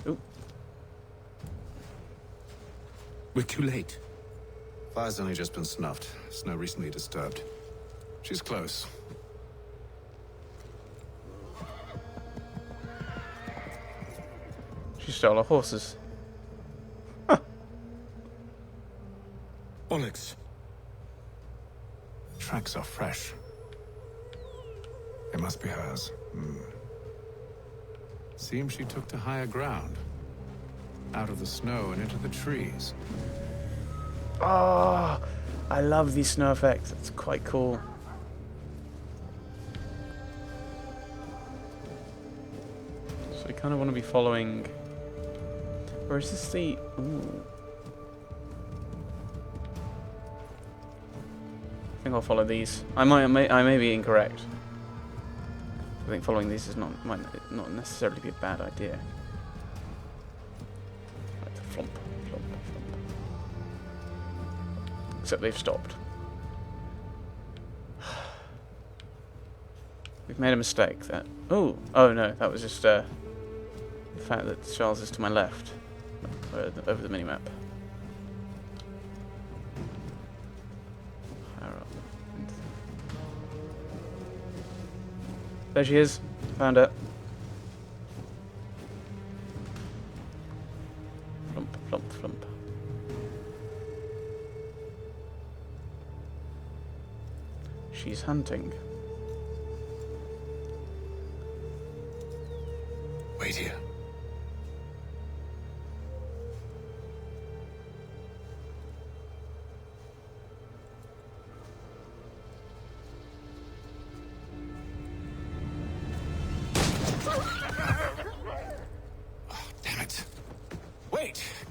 Ooh. We're too late. Fire's only just been snuffed. Snow recently disturbed. She's close. She stole our horses. Bollocks. Tracks are fresh. It must be hers. Seems she took to higher ground. Out of the snow and into the trees. Oh, I love these snow effects. It's quite cool. So I kind of want to be following... Or is this the... Ooh. I think I'll follow these. I may be incorrect. I think following these is might not necessarily be a bad idea. Right, flump, flump, flump. Except they've stopped. We've made a mistake. That oh no, that was just the fact that Charles is to my left, over the minimap. There she is. Found her. Flump, flump, flump. She's hunting. Wait here.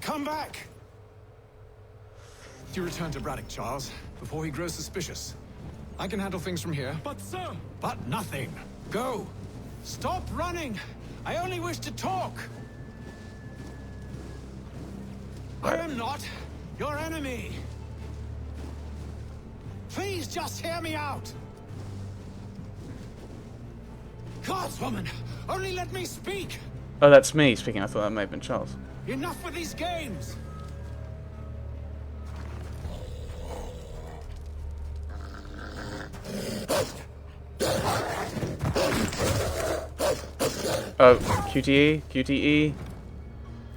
Come back! You return to Braddock, Charles, before he grows suspicious. I can handle things from here. But sir! But nothing! Go! Stop running! I only wish to talk! I am not your enemy! Please just hear me out! Godswoman! Only let me speak! Oh, that's me speaking. I thought that may have been Charles. Enough with these games! Oh, QTE, QTE.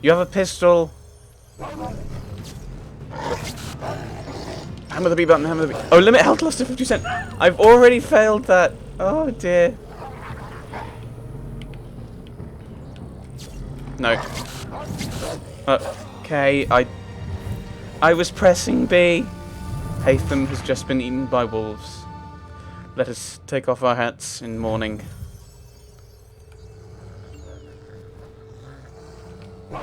You have a pistol. Hammer the B button, hammer the B. Oh, limit health loss to 50%. I've already failed that. Oh dear. No. Okay, I was pressing B. Hatham has just been eaten by wolves. Let us take off our hats in mourning. I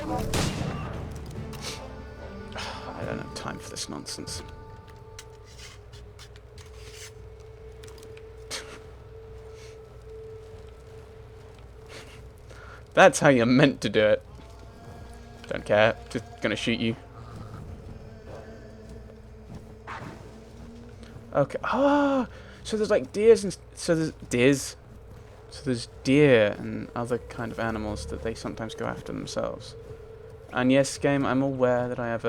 don't have time for this nonsense. That's how you're meant to do it. Don't care. Just gonna shoot you. Okay. Ah, so there's like deers and so there's deers. So there's deer and other kind of animals that they sometimes go after themselves. And yes, game, I'm aware that I have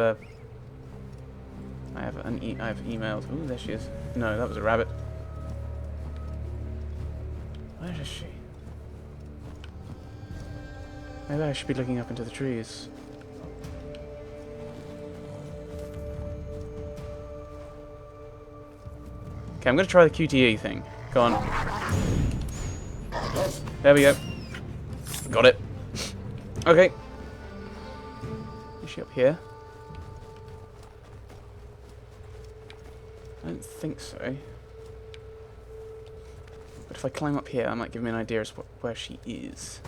emailed. Ooh, there she is. No, that was a rabbit. Where is she? Maybe I should be looking up into the trees. Okay, I'm gonna try the QTE thing. Go on. There we go. Got it. Okay. Is she up here? I don't think so. But if I climb up here, that might give me an idea as to where she is.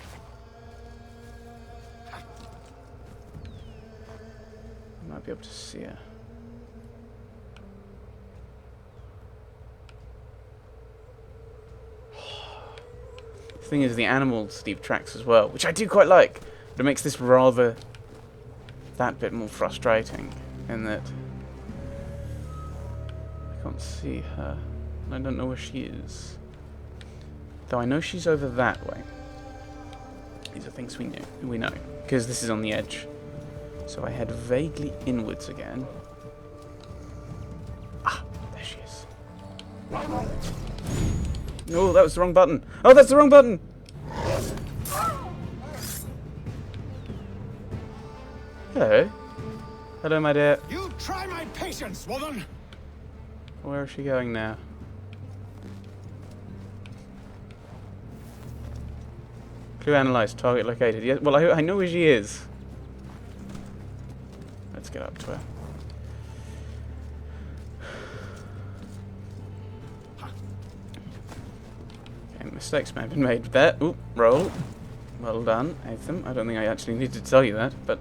I might be able to see her. The thing is, the animals leave tracks as well, which I do quite like, but it makes this rather that bit more frustrating in that I can't see her. I don't know where she is. Though I know she's over that way. These are things we know. because this is on the edge. So I head vaguely inwards again. Ah, there she is. No, that was the wrong button. Oh, that's the wrong button! Hello. Hello, my dear. You try my patience, woman! Where is she going now? Clue analysed. Target located. Yeah, well, I know where she is. Let's get up to her. Okay, mistakes may have been made there. Oop, roll. Well done, Atham. I don't think I actually needed to tell you that, but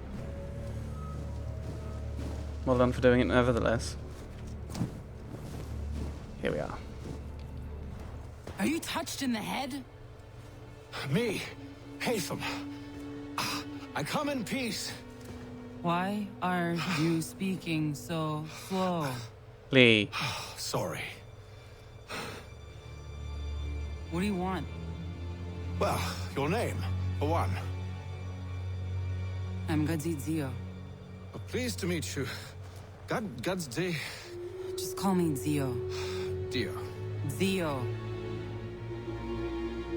well done for doing it nevertheless. Here we are. Are you touched in the head? Me, Hatham. I come in peace. Why are you speaking so slow? Lee. Sorry. What do you want? Well, your name, for one. I'm Ziio. Pleased to meet you. God's day. Just call me Ziio. Dio. Ziio.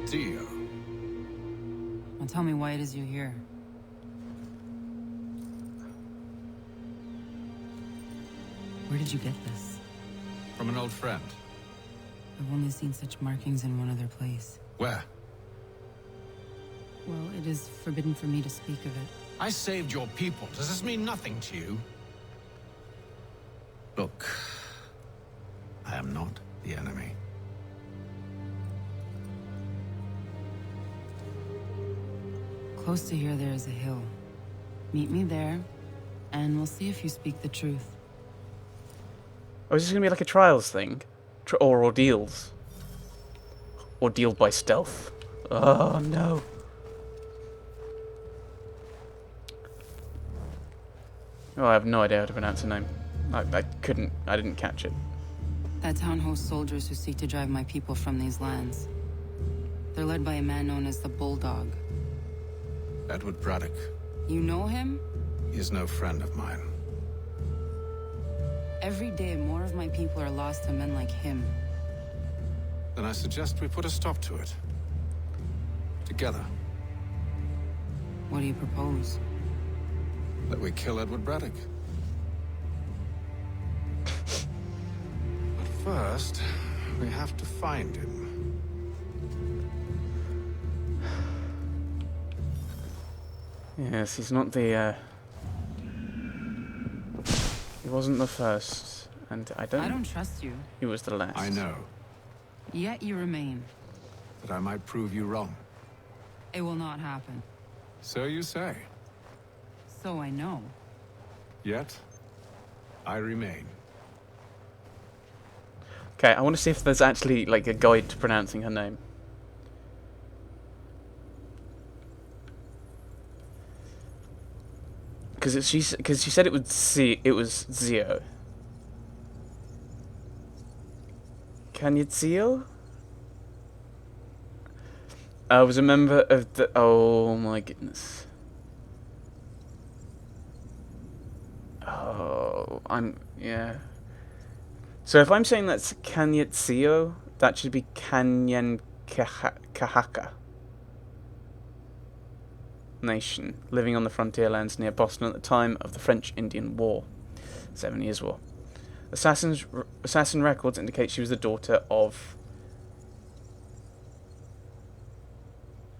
Dio. Now tell me why it is you're here. Where did you get this? From an old friend. I've only seen such markings in one other place. Where? Well, it is forbidden for me to speak of it. I saved your people. Does this mean nothing to you? Look, I am not the enemy. Close to here, there is a hill. Meet me there, and we'll see if you speak the truth. Oh, is this going to be like a trials thing? Or ordeals? Ordeal by stealth. Oh, no. Oh, I have no idea how to pronounce her name. I didn't catch it. That town hosts soldiers who seek to drive my people from these lands. They're led by a man known as the Bulldog. Edward Braddock. You know him? He is no friend of mine. Every day, more of my people are lost to men like him. Then I suggest we put a stop to it. Together. What do you propose? That we kill Edward Braddock. But first, we have to find him. Yes, he's not the, he wasn't the first, and I don't trust you. he was the last. I know Yet you remain. that I might prove you wrong. It will not happen. So you say. So I know. Yet, I remain. Okay, I want to see if there's actually, like, a guide to pronouncing her name. Because she said it was Ziio. Ziio? I was a member of the... Oh my goodness. Oh, yeah. So if I'm saying that's Ziio, that should be Kanyan Kahaka. Nation, living on the frontier lands near Boston at the time of the French-Indian War. 7 Years' War. Assassin records indicate she was the daughter of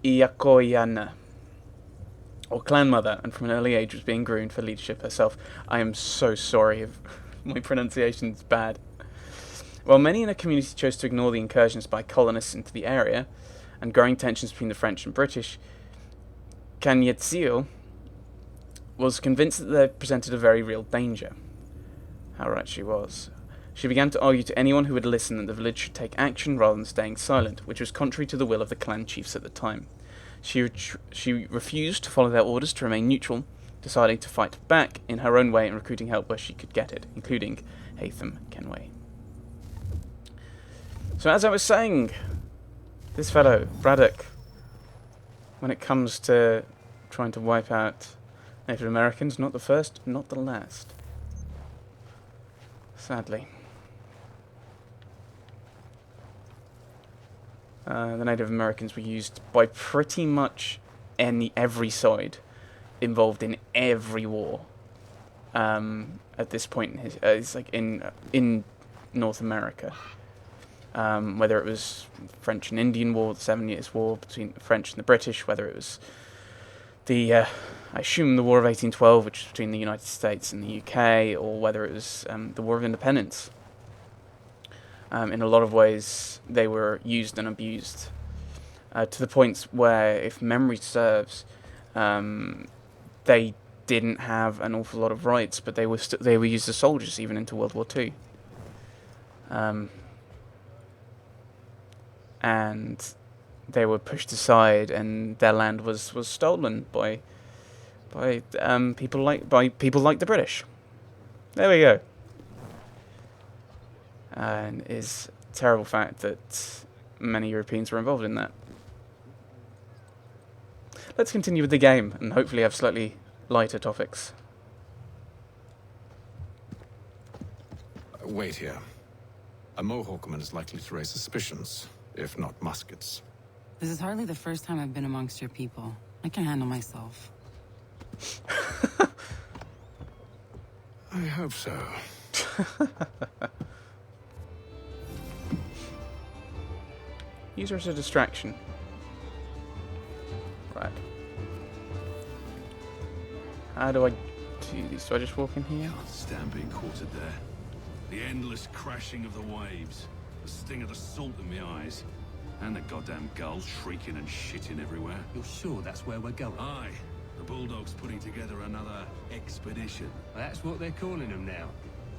Iyakoyana, or clan mother, and from an early age was being groomed for leadership herself. I am so sorry if my pronunciation's bad. While many in her community chose to ignore the incursions by colonists into the area, and growing tensions between the French and British, Ziio was convinced that they presented a very real danger. How right she was. She began to argue to anyone who would listen that the village should take action rather than staying silent, which was contrary to the will of the clan chiefs at the time. She refused to follow their orders to remain neutral, deciding to fight back in her own way and recruiting help where she could get it, including Hatham Kenway. So as I was saying, this fellow, Braddock, when it comes to trying to wipe out Native Americans. Not the first, not the last. Sadly. The Native Americans were used by pretty much every side involved in every war. At this point, it's like in North America. Whether it was French and Indian War, the 7 Years' War between the French and the British, whether it was the, I assume the War of 1812, which was between the United States and the UK, or whether it was the War of Independence. In a lot of ways, they were used and abused to the point where, if memory serves, they didn't have an awful lot of rights, but they were used as soldiers even into World War II. And they were pushed aside, and their land was stolen by people like the British. There we go. And it's a terrible fact that many Europeans were involved in that. Let's continue with the game and hopefully have slightly lighter topics. Wait here. A Mohawkman is likely to raise suspicions, if not muskets. This is hardly the first time I've been amongst your people. I can handle myself. I hope so. Use her as a distraction. Right. How do I do this? Do I just walk in here? Can't stand being quartered there. The endless crashing of the waves, the sting of the salt in my eyes, and the goddamn gulls shrieking and shitting everywhere. You're sure that's where we're going? Aye, the Bulldog's putting together another expedition. That's what they're calling them now.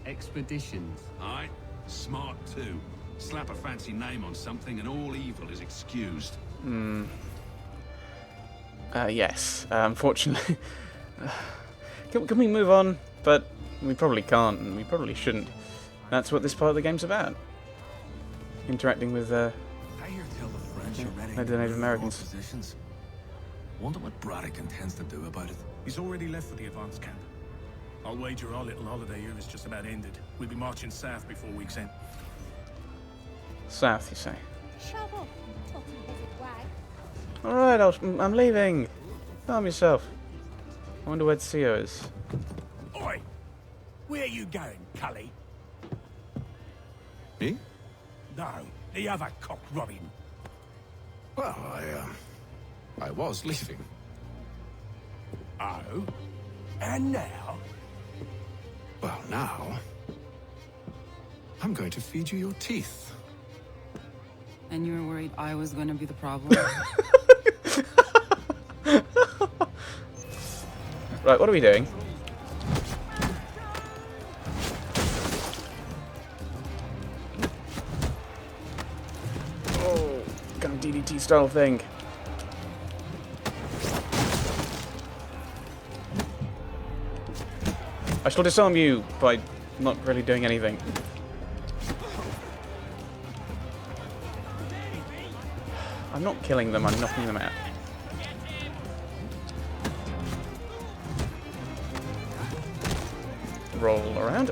Expeditions. Aye, smart too. Slap a fancy name on something and all evil is excused. Yes. Unfortunately. Can we move on? But we probably can't, and we probably shouldn't. That's what this part of the game's about. Interacting with I hear tell the French are ready the Native Americans. positions. Wonder what Braddock intends to do about it. He's already left for the advance camp. I'll wager our little holiday here is just about ended. We'll be marching south before week's end. South, you say? Shut up, you tucky-headed wag. Alright, I'm leaving. Calm yourself. I wonder where Ziio is. Oi! Where you going, Cully? Me? No, the other cock Robin. Well, I was leaving. Oh? And now? Well, now... I'm going to feed you your teeth. And you were worried I was going to be the problem? Right, what are we doing? Oh, kind of DDT style thing. I shall disarm you by not really doing anything. I'm not killing them, I'm knocking them out. Roll around.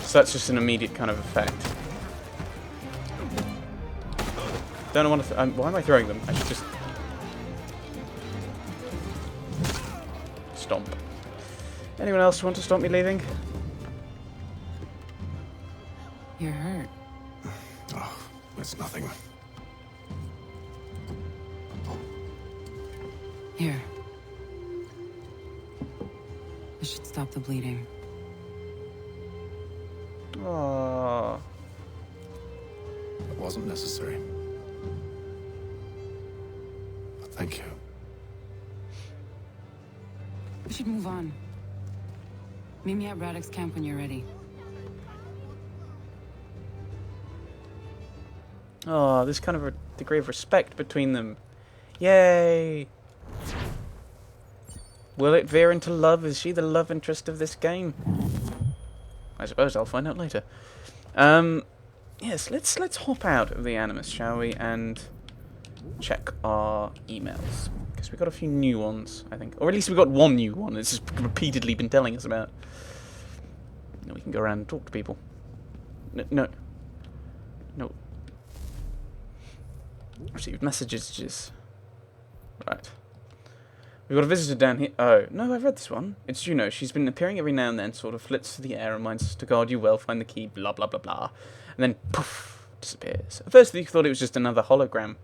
So that's just an immediate kind of effect. Don't know what to why am I throwing them? I should just... Stomp. Anyone else want to stop me leaving? You're hurt. Oh, it's nothing. Here. This should stop the bleeding. Aww. It wasn't necessary. But thank you. We should move on. Meet me at Braddock's camp when you're ready. Oh, there's kind of a degree of respect between them. Yay! Will it veer into love? Is she the love interest of this game? I suppose I'll find out later. Yes, let's hop out of the Animus, shall we, and check our emails. Because we got a few new ones, I think. Or at least we got one new one. It's just repeatedly been telling us about. And we can go around and talk to people. No. Received messages. Right. We've got a visitor down here. Oh, no, I've read this one. It's Juno. She's been appearing every now and then, sort of flits through the air, reminds us to guard you well, find the key, blah, blah, blah, blah. And then, poof, disappears. At first, you thought it was just another hologram.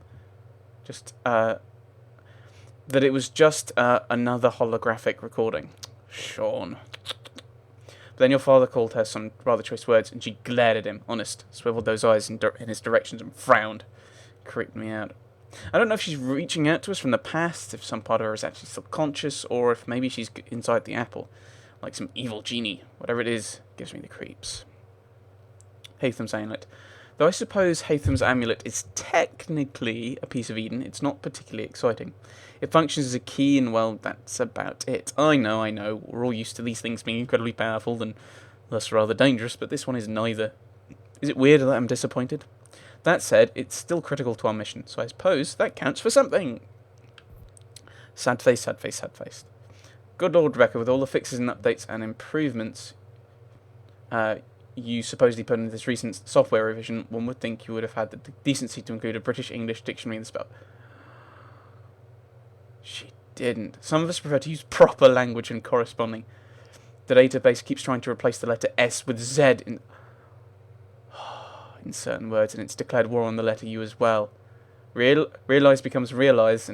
That it was just another holographic recording. Sean. But then your father called her some rather choice words, and she glared at him, honest, swiveled those eyes in his directions and frowned. Creeped me out. I don't know if she's reaching out to us from the past, if some part of her is actually subconscious, or if maybe she's inside the apple, like some evil genie. Whatever it is, gives me the creeps. Haytham's amulet. Though I suppose Haytham's amulet is technically a piece of Eden, it's not particularly exciting. It functions as a key, and well, that's about it. I know, we're all used to these things being incredibly powerful and thus rather dangerous, but this one is neither. Is it weird that I'm disappointed? That said, it's still critical to our mission, so I suppose that counts for something. Sad face. Good Lord, Rebecca, with all the fixes and updates and improvements you supposedly put into this recent software revision, one would think you would have had the decency to include a British English dictionary in the spell. She didn't. Some of us prefer to use proper language and corresponding. The database keeps trying to replace the letter S with Z in certain words, and it's declared war on the letter U as well. Realize becomes realize,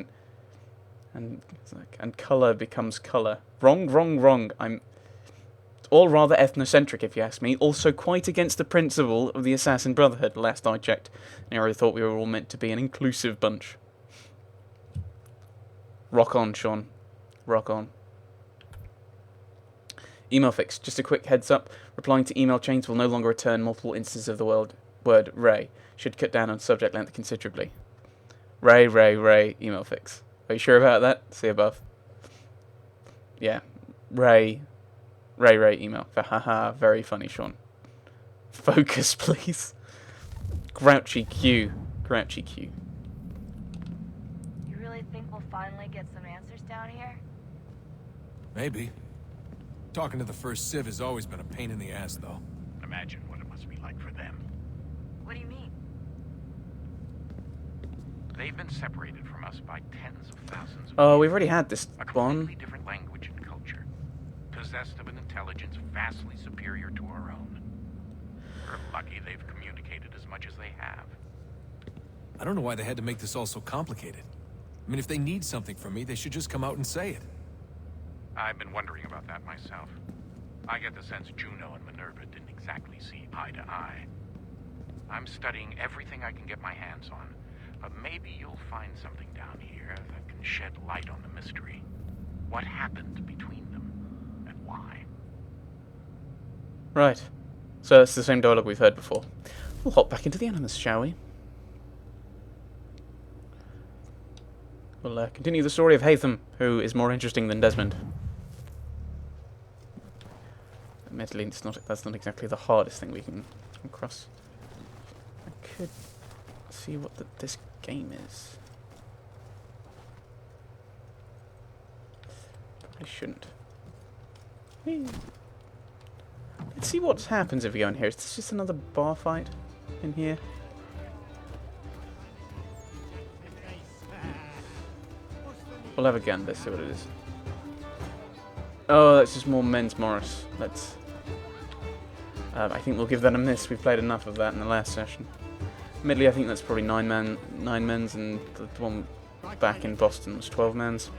and colour becomes colour. Wrong. I'm all rather ethnocentric, if you ask me. Also quite against the principle of the Assassin Brotherhood, last I checked. And I really thought we were all meant to be an inclusive bunch. Rock on, Sean. Rock on. Email fix. Just a quick heads up. Replying to email chains will no longer return multiple instances of the word Ray. Should cut down on subject length considerably. Ray, email fix. Are you sure about that? See above. Yeah. Ray, email. Haha, very funny, Sean. Focus, please. Grouchy Q. You really think we'll finally get some answers down here? Maybe. Talking to the first Civ has always been a pain in the ass, though. Imagine what it must be like for them. What do you mean? They've been separated from us by tens of thousands of Oh, years. we've already had this A one. completely different language and culture, possessed of an intelligence vastly superior to our own. We're lucky they've communicated as much as they have. I don't know why they had to make this all so complicated. I mean, if they need something from me, they should just come out and say it. I've been wondering about that myself. I get the sense Juno and Minerva didn't exactly see eye to eye. I'm studying everything I can get my hands on, but maybe you'll find something down here that can shed light on the mystery. What happened between them, and why? Right. So it's the same dialogue we've heard before. We'll hop back into the Animus, shall we? We'll continue the story of Haytham, who is more interesting than Desmond. Admittedly, that's not exactly the hardest thing we can come across. I could see what this game is. Probably shouldn't. Let's see what happens if we go in here. Is this just another bar fight in here? We'll have a gun. Let's see what it is. Oh, that's just more Men's Morris. Let's. I think we'll give that a miss. We played enough of that in the last session. Admittedly, I think that's probably 9 men's, and the one back in Boston was 12 men's.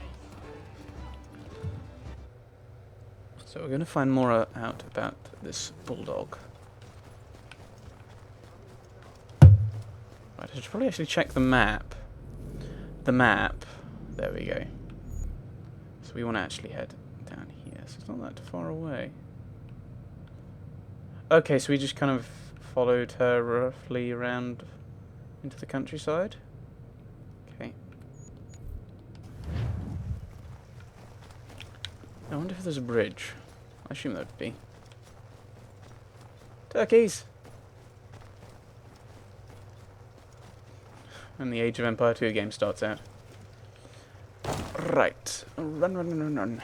So we're going to find more out about this bulldog. Right, I should probably actually check the map. There we go. So we want to actually head down here. So it's not that far away. Okay, so we just kind of followed her roughly around into the countryside. Okay. I wonder if there's a bridge. I assume there would be. Turkeys! When the Age of Empire 2 game starts out. Right. Run, run, run, run, run.